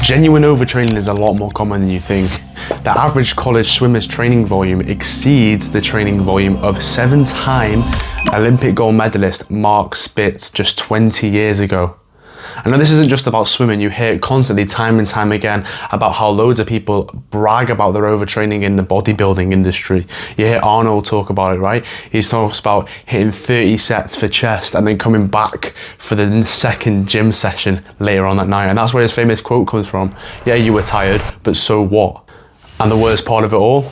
Genuine overtraining is a lot more common than you think. The average college swimmer's training volume exceeds the training volume of 7-time Olympic gold medalist Mark Spitz just 20 years ago. I know this isn't just about swimming. You hear it constantly, time and time again, about how loads of people brag about their overtraining in the bodybuilding industry. You hear Arnold talk about it, right? He talks about hitting 30 sets for chest and then coming back for the second gym session later on that night. And that's where his famous quote comes from. Yeah, you were tired, but so what? And the worst part of it all,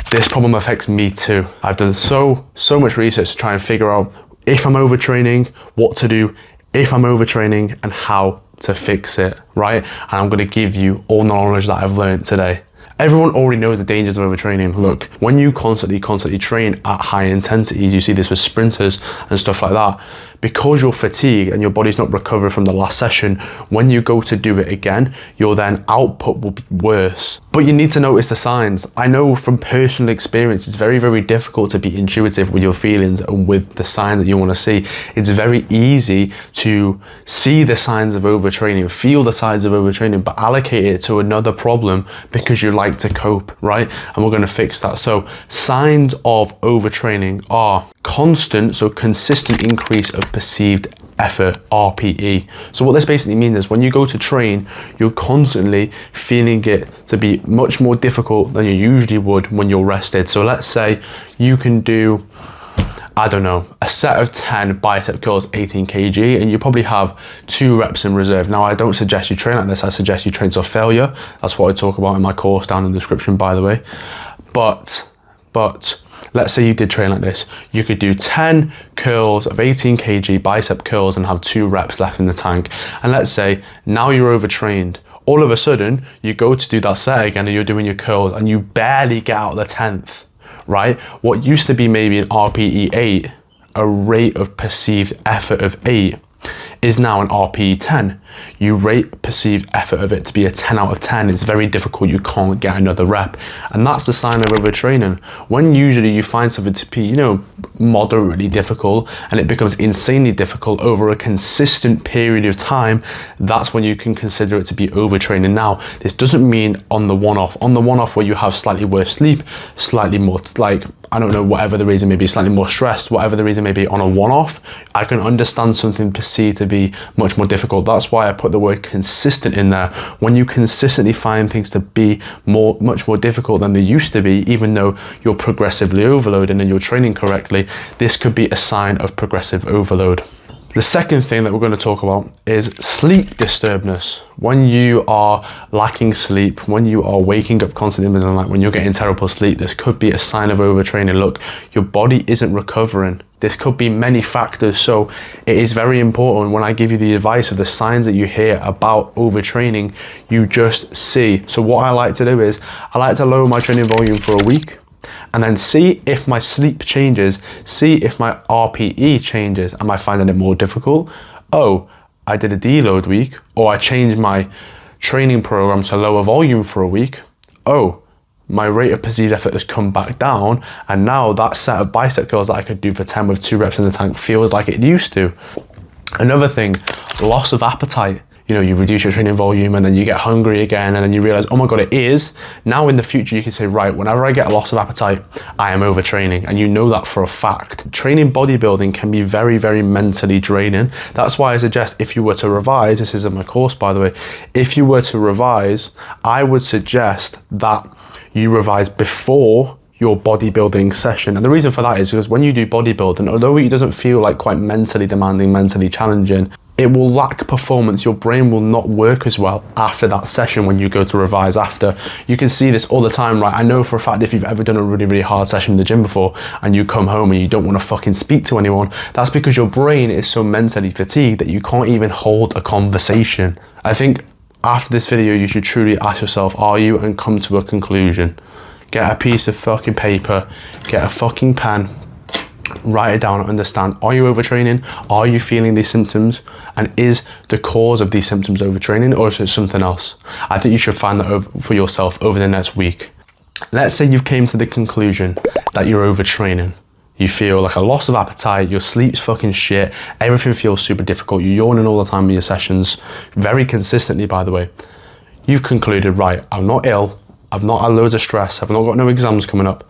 this problem affects me too. I've done so much research to try and figure out if I'm overtraining, what to do, if I'm overtraining, and how to fix it, right? And I'm gonna give you all the knowledge that I've learned today. Everyone already knows the dangers of overtraining. Look, when you constantly train at high intensities, you see this with sprinters and stuff like that, because you're fatigued and your body's not recovered from the last session, when you go to do it again, your then output will be worse. But you need to notice the signs. I know from personal experience, it's very difficult to be intuitive with your feelings and with the signs that you want to see. It's very easy to see the signs of overtraining, feel the signs of overtraining, but allocate it to another problem because you like to cope, right? And we're going to fix that. So signs of overtraining are constant, so consistent increase of perceived effort, RPE. So what this basically means is when you go to train, you're constantly feeling it to be much more difficult than you usually would when you're rested. So let's say you can do, I don't know, a set of 10 bicep curls, 18 kg, and you probably have 2 reps in reserve. Now, I don't suggest you train like this. I suggest you train to failure. That's what I talk about in my course down in the description, by the way. But let's say you did train like this. You could do 10 curls of 18 kg bicep curls and have 2 reps left in the tank. And let's say now you're overtrained. All of a sudden, you go to do that set again and you're doing your curls and you barely get out the 10th, right? What used to be maybe an RPE 8, a rate of perceived effort of 8, is now an RPE 10. You rate perceived effort of it to be a 10 out of 10. It's very difficult. You can't get another rep. And that's the sign of overtraining. When usually you find something to be, moderately difficult and it becomes insanely difficult over a consistent period of time, that's when you can consider it to be overtraining. Now, this doesn't mean on the one-off where you have slightly worse sleep, slightly more, I don't know, whatever the reason may be, slightly more stressed, whatever the reason may be, on a one-off, I can understand something perceived to be much more difficult. That's why I put the word consistent in there. When you consistently find things to be much more difficult than they used to be, even though you're progressively overloading and you're training correctly, this could be a sign of progressive overload. The second thing that we're going to talk about is sleep disturbance. When you are lacking sleep, when you are waking up constantly in the middle of the night, when you're getting terrible sleep, this could be a sign of overtraining. Look, your body isn't recovering. This could be many factors. So it is very important when I give you the advice of the signs that you hear about overtraining, you just see. So what I like to do is I like to lower my training volume for a week, and then see if my sleep changes, see if my RPE changes. Am I finding it more difficult? Oh, I did a deload week, or I changed my training program to lower volume for a week. Oh, my rate of perceived effort has come back down, and now that set of bicep curls that I could do for 10 with 2 reps in the tank feels like it used to. Another thing, loss of appetite. You reduce your training volume and then you get hungry again, and then you realize, oh my God, it is. Now in the future, you can say, right, whenever I get a loss of appetite, I am overtraining. And you know that for a fact. Training bodybuilding can be very mentally draining. That's why I suggest if you were to revise, this is in my course, by the way, if you were to revise, I would suggest that you revise before your bodybuilding session. And the reason for that is because when you do bodybuilding, although it doesn't feel like quite mentally demanding, mentally challenging, it will lack performance. Your brain will not work as well after that session when you go to revise after. You can see this all the time, right? I know for a fact if you've ever done a really hard session in the gym before and you come home and you don't want to fucking speak to anyone, that's because your brain is so mentally fatigued that you can't even hold a conversation. I think after this video, you should truly ask yourself, are you, and come to a conclusion. Get a piece of fucking paper, get a fucking pen, write it down and understand, are you overtraining? Are you feeling these symptoms? And is the cause of these symptoms overtraining, or is it something else? I think you should find that for yourself over the next week. Let's say you've came to the conclusion that you're overtraining. You feel like a loss of appetite, your sleep's fucking shit, everything feels super difficult, you're yawning all the time in your sessions, very consistently, by the way. you've concluded, right, I'm not ill, I've not had loads of stress, I've not got no exams coming up.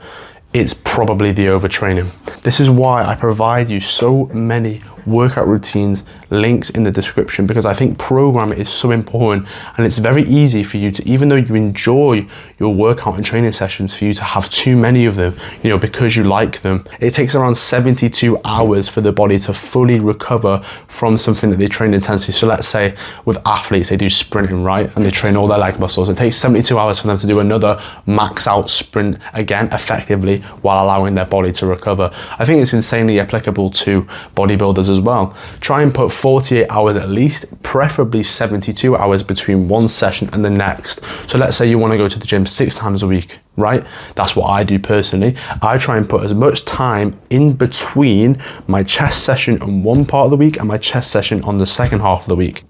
It's probably the overtraining. This is why I provide you so many workout routines, links in the description, because I think programming is so important, and it's very easy for you to, even though you enjoy your workout and training sessions, for you to have too many of them, because you like them. It takes around 72 hours for the body to fully recover from something that they train intensely. So let's say with athletes, they do sprinting, right? And they train all their leg muscles. It takes 72 hours for them to do another max out sprint again, effectively, while allowing their body to recover. I think it's insanely applicable to bodybuilders as well. Try and put 48 hours at least, preferably 72 hours between one session and the next. So let's say you want to go to the gym 6 times a week, right? That's what I do personally. I try and put as much time in between my chest session on one part of the week and my chest session on the second half of the week.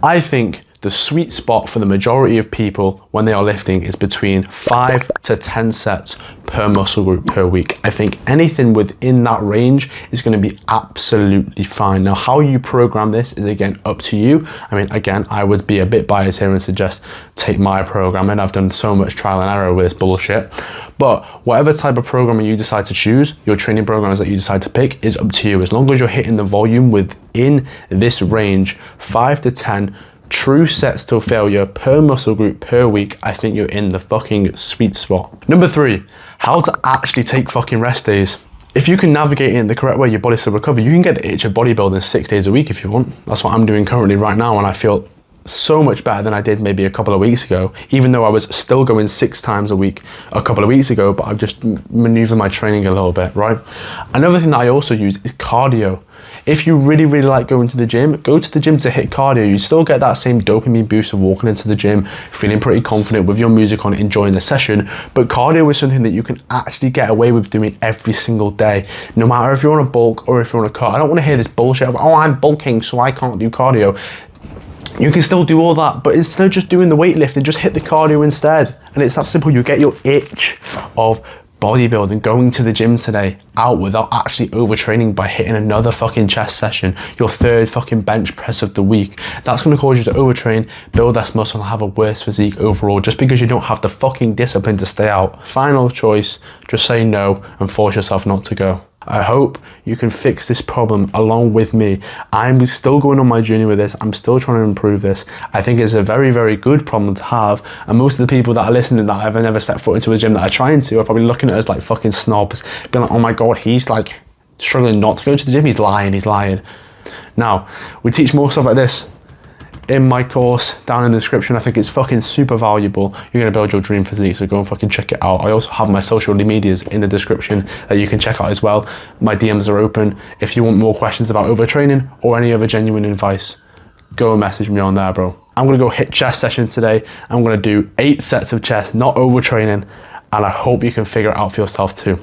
I think the sweet spot for the majority of people when they are lifting is between 5 to 10 sets per muscle group per week. I think anything within that range is going to be absolutely fine. Now, how you program this is again up to you. I mean, again, I would be a bit biased here and suggest take my programming. I've done so much trial and error with this bullshit. But whatever type of programming you decide to choose, your training programs that you decide to pick, is up to you. As long as you're hitting the volume within this range, 5 to 10 true sets to failure per muscle group per week, I think you're in the fucking sweet spot. Number 3, how to actually take fucking rest days. If you can navigate it in the correct way, your body still recover. You can get the itch of bodybuilding 6 days a week if you want. That's what I'm doing currently right now, and I feel so much better than I did maybe a couple of weeks ago, even though I was still going 6 times a week a couple of weeks ago, but I've just maneuvered my training a little bit, right? Another thing that I also use is cardio. If you really, really like going to the gym, go to the gym to hit cardio. You still get that same dopamine boost of walking into the gym, feeling pretty confident with your music on, enjoying the session. But cardio is something that you can actually get away with doing every single day, no matter if you're on a bulk or if you're on a cut. I don't want to hear this bullshit of, oh, I'm bulking, so I can't do cardio. You can still do all that, but instead of just doing the weightlifting, just hit the cardio instead. And it's that simple. You get your itch of bodybuilding, going to the gym today, out without actually overtraining by hitting another fucking chest session, your 3rd fucking bench press of the week. That's going to cause you to overtrain, build less muscle, and have a worse physique overall, just because you don't have the fucking discipline to stay out. Final choice, just say no and force yourself not to go. I hope you can fix this problem along with me. I'm still going on my journey with this. I'm still trying to improve this. I think it's a very, very good problem to have. And most of the people that are listening that have never stepped foot into a gym that are trying to are probably looking at us like fucking snobs, being like, oh my God, he's like struggling not to go to the gym. He's lying. Now, we teach more stuff like this in my course down in the description. I think it's fucking super valuable. You're going to build your dream physique, so go and fucking check it out. I also have my social medias in the description that you can check out as well. My DMs are open. If you want more questions about overtraining or any other genuine advice, go and message me on there, bro. I'm going to go hit chest session today. I'm going to do 8 sets of chest, not overtraining, and I hope you can figure it out for yourself too.